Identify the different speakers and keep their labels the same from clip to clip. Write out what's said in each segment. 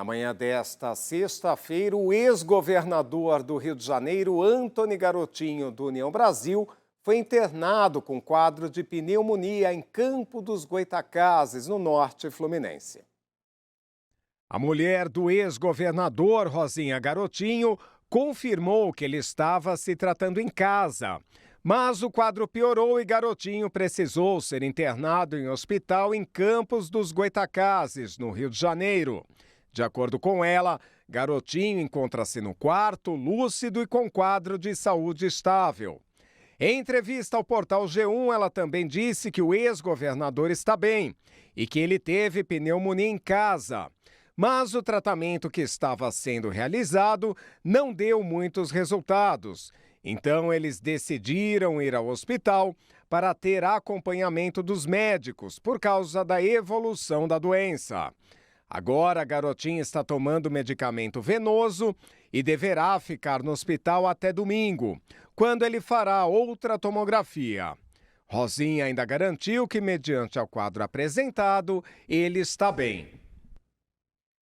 Speaker 1: Na manhã desta sexta-feira, o ex-governador do Rio de Janeiro, Antony Garotinho, do União Brasil, foi internado com quadro de pneumonia em Campo dos Goytacazes, no norte fluminense. A mulher do ex-governador, Rosinha Garotinho, confirmou que ele estava se tratando em casa. Mas o quadro piorou e Garotinho precisou ser internado em hospital em Campos dos Goytacazes, no Rio de Janeiro. De acordo com ela, Garotinho encontra-se no quarto, lúcido e com quadro de saúde estável. Em entrevista ao portal G1, ela também disse que o ex-governador está bem e que ele teve pneumonia em casa. Mas o tratamento que estava sendo realizado não deu muitos resultados. Então, eles decidiram ir ao hospital para ter acompanhamento dos médicos por causa da evolução da doença. Agora, a Garotinha está tomando medicamento venoso e deverá ficar no hospital até domingo, quando ele fará outra tomografia. Rosinha ainda garantiu que, mediante o quadro apresentado, ele está bem.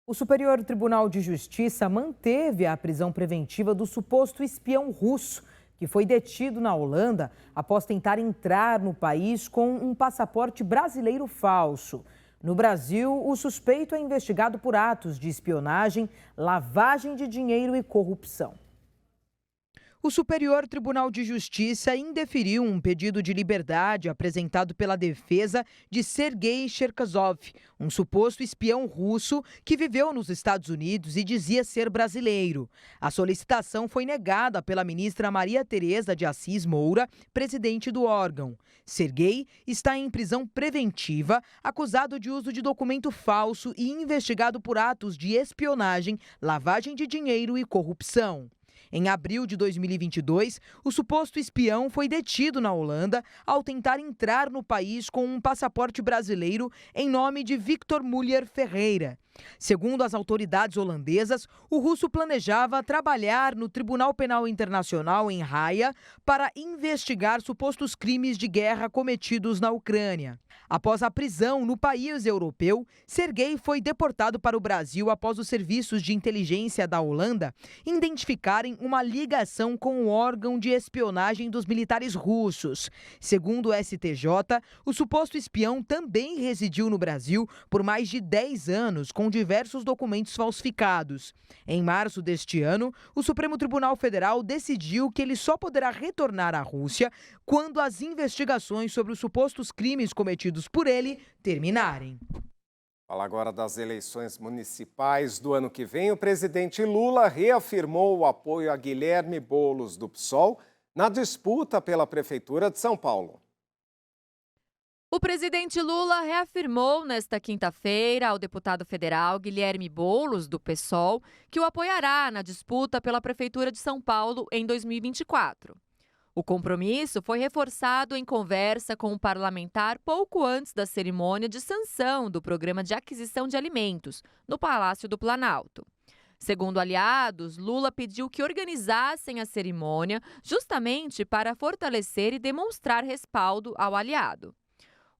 Speaker 2: O Superior Tribunal de Justiça manteve a prisão preventiva do suposto espião russo, que foi detido na Holanda após tentar entrar no país com um passaporte brasileiro falso. No Brasil, o suspeito é investigado por atos de espionagem, lavagem de dinheiro e corrupção. O Superior Tribunal de Justiça indeferiu um pedido de liberdade apresentado pela defesa de Sergei Cherkasov, um suposto espião russo que viveu nos Estados Unidos e dizia ser brasileiro. A solicitação foi negada pela ministra Maria Tereza de Assis Moura, presidente do órgão. Sergei está em prisão preventiva, acusado de uso de documento falso e investigado por atos de espionagem, lavagem de dinheiro e corrupção. Em abril de 2022, o suposto espião foi detido na Holanda ao tentar entrar no país com um passaporte brasileiro em nome de Victor Muller Ferreira. Segundo as autoridades holandesas, o russo planejava trabalhar no Tribunal Penal Internacional em Haia para investigar supostos crimes de guerra cometidos na Ucrânia. Após a prisão no país europeu, Sergei foi deportado para o Brasil após os serviços de inteligência da Holanda identificarem uma ligação com o órgão de espionagem dos militares russos. Segundo o STJ, o suposto espião também residiu no Brasil por mais de 10 anos com diversos documentos falsificados. Em março deste ano, o Supremo Tribunal Federal decidiu que ele só poderá retornar à Rússia quando as investigações sobre os supostos crimes cometidos por ele terminarem.
Speaker 1: Fala agora das eleições municipais do ano que vem. O presidente Lula reafirmou o apoio a Guilherme Boulos, do PSOL, na disputa pela Prefeitura de São Paulo.
Speaker 3: O presidente Lula reafirmou nesta quinta-feira ao deputado federal Guilherme Boulos, do PSOL, que o apoiará na disputa pela Prefeitura de São Paulo em 2024. O compromisso foi reforçado em conversa com o parlamentar pouco antes da cerimônia de sanção do Programa de Aquisição de Alimentos, no Palácio do Planalto. Segundo aliados, Lula pediu que organizassem a cerimônia justamente para fortalecer e demonstrar respaldo ao aliado.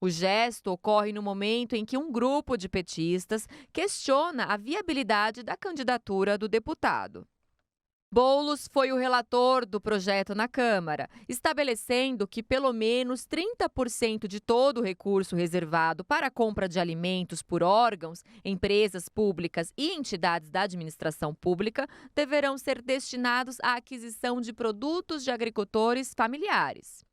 Speaker 3: O gesto ocorre no momento em que um grupo de petistas questiona a viabilidade da candidatura do deputado. Boulos foi o relator do projeto na Câmara, estabelecendo que pelo menos 30% de todo o recurso reservado para a compra de alimentos por órgãos, empresas públicas e entidades da administração pública deverão ser destinados à aquisição de produtos de agricultores familiares.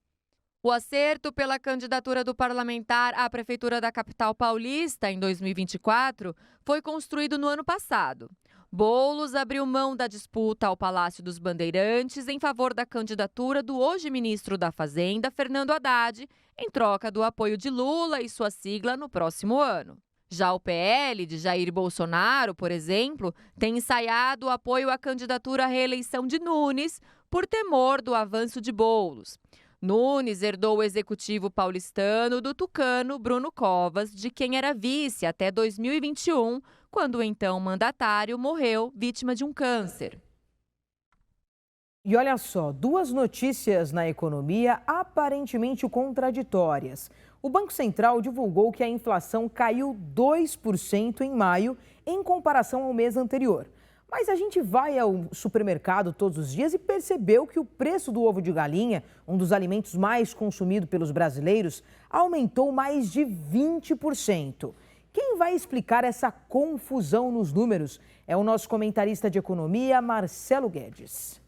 Speaker 3: O acerto pela candidatura do parlamentar à Prefeitura da capital paulista em 2024 foi construído no ano passado. Boulos abriu mão da disputa ao Palácio dos Bandeirantes em favor da candidatura do hoje ministro da Fazenda, Fernando Haddad, em troca do apoio de Lula e sua sigla no próximo ano. Já o PL de Jair Bolsonaro, por exemplo, tem ensaiado o apoio à candidatura à reeleição de Nunes por temor do avanço de Boulos. Nunes herdou o executivo paulistano do tucano Bruno Covas, de quem era vice até 2021, quando o então mandatário morreu vítima de um câncer.
Speaker 2: E olha só, duas notícias na economia aparentemente contraditórias. O Banco Central divulgou que a inflação caiu 2% em maio em comparação ao mês anterior. Mas a gente vai ao supermercado todos os dias e percebeu que o preço do ovo de galinha, um dos alimentos mais consumidos pelos brasileiros, aumentou mais de 20%. Quem vai explicar essa confusão nos números é o nosso comentarista de economia, Marcelo Guedes.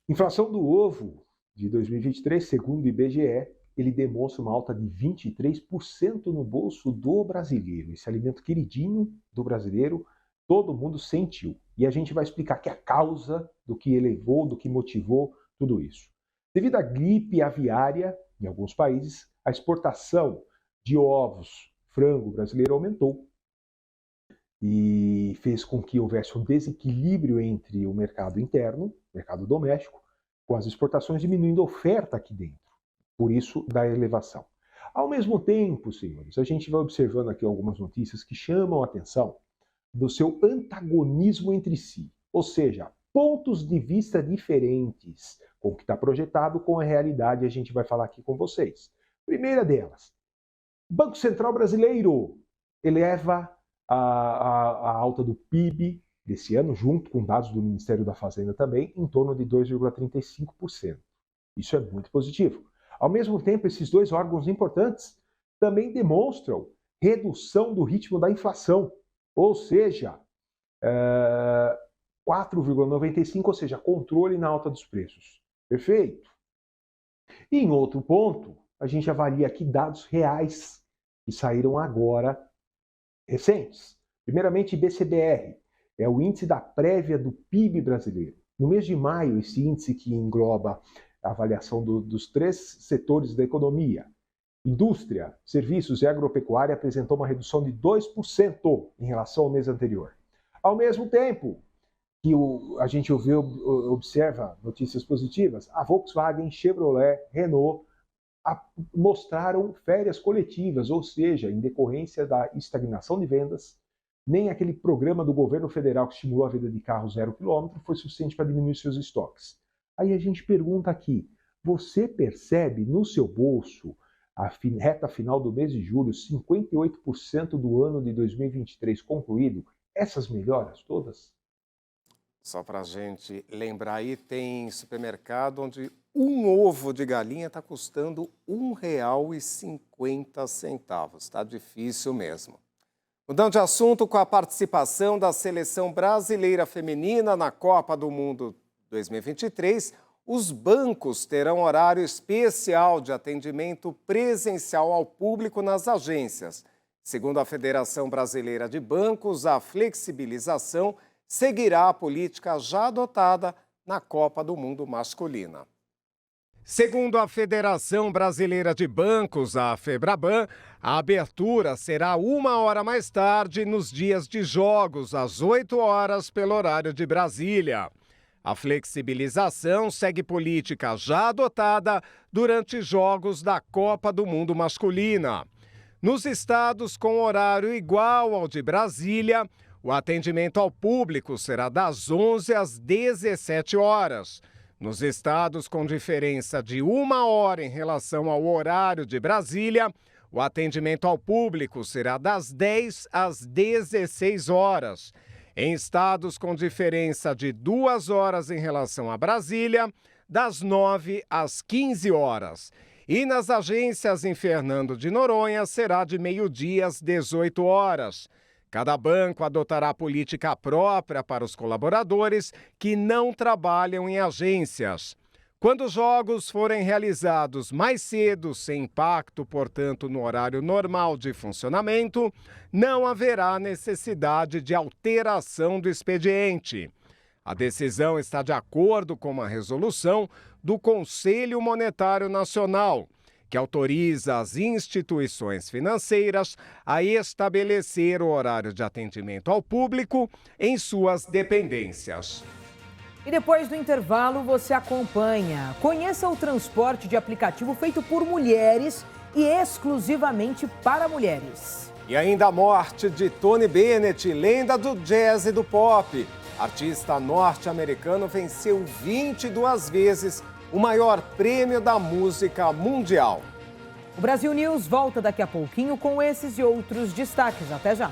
Speaker 4: Inflação do ovo de 2023, segundo o IBGE, ele demonstra uma alta de 23% no bolso do brasileiro. Esse alimento queridinho do brasileiro, todo mundo sentiu. E a gente vai explicar que a causa do que elevou, do que motivou tudo isso. Devido à gripe aviária, em alguns países, a exportação de ovos, frango brasileiro aumentou. E fez com que houvesse um desequilíbrio entre o mercado interno, mercado doméstico, com as exportações diminuindo a oferta aqui dentro. Por isso, da elevação. Ao mesmo tempo, senhores, a gente vai observando aqui algumas notícias que chamam a atenção do seu antagonismo entre si. Ou seja, pontos de vista diferentes com o que está projetado com a realidade, a gente vai falar aqui com vocês. Primeira delas, Banco Central Brasileiro eleva a alta do PIB desse ano, junto com dados do Ministério da Fazenda também, em torno de 2,35%. Isso é muito positivo. Ao mesmo tempo, esses dois órgãos importantes também demonstram redução do ritmo da inflação, ou seja, 4,95%, ou seja, controle na alta dos preços. Perfeito? E em outro ponto, a gente avalia aqui dados reais que saíram agora, recentes. Primeiramente, IBCBR, é o índice da prévia do PIB brasileiro. No mês de maio, esse índice que engloba a avaliação dos três setores da economia, indústria, serviços e agropecuária, apresentou uma redução de 2% em relação ao mês anterior. Ao mesmo tempo que a gente observa notícias positivas, a Volkswagen, Chevrolet, Renault mostraram férias coletivas, ou seja, em decorrência da estagnação de vendas, nem aquele programa do governo federal que estimulou a venda de carros 0 km foi suficiente para diminuir seus estoques. Aí a gente pergunta aqui, você percebe no seu bolso, a reta final do mês de julho, 58% do ano de 2023 concluído, essas melhoras todas?
Speaker 1: Só para a gente lembrar aí, tem supermercado onde um ovo de galinha está custando R$ 1,50. Está difícil mesmo. Mudando de assunto, com a participação da seleção brasileira feminina na Copa do Mundo 2023, os bancos terão horário especial de atendimento presencial ao público nas agências. Segundo a Federação Brasileira de Bancos, a flexibilização seguirá a política já adotada na Copa do Mundo masculina. Segundo a Federação Brasileira de Bancos, a FEBRABAN, a abertura será 1 hora mais tarde nos dias de jogos, às 8 horas pelo horário de Brasília. A flexibilização segue política já adotada durante jogos da Copa do Mundo masculina. Nos estados com horário igual ao de Brasília, o atendimento ao público será das 11 às 17 horas. Nos estados com diferença de 1 hora em relação ao horário de Brasília, o atendimento ao público será das 10 às 16 horas. Em estados com diferença de 2 horas em relação a Brasília, das 9 às 15 horas. E nas agências em Fernando de Noronha será de meio-dia às 18 horas. Cada banco adotará política própria para os colaboradores que não trabalham em agências. Quando os jogos forem realizados mais cedo, sem impacto, portanto, no horário normal de funcionamento, não haverá necessidade de alteração do expediente. A decisão está de acordo com uma resolução do Conselho Monetário Nacional, que autoriza as instituições financeiras a estabelecer o horário de atendimento ao público em suas dependências.
Speaker 2: E depois do intervalo você acompanha. Conheça o transporte de aplicativo feito por mulheres e exclusivamente para mulheres.
Speaker 1: E ainda a morte de Tony Bennett, lenda do jazz e do pop. Artista norte-americano venceu 22 vezes o maior prêmio da música mundial.
Speaker 2: O Brasil News volta daqui a pouquinho com esses e outros destaques. Até já!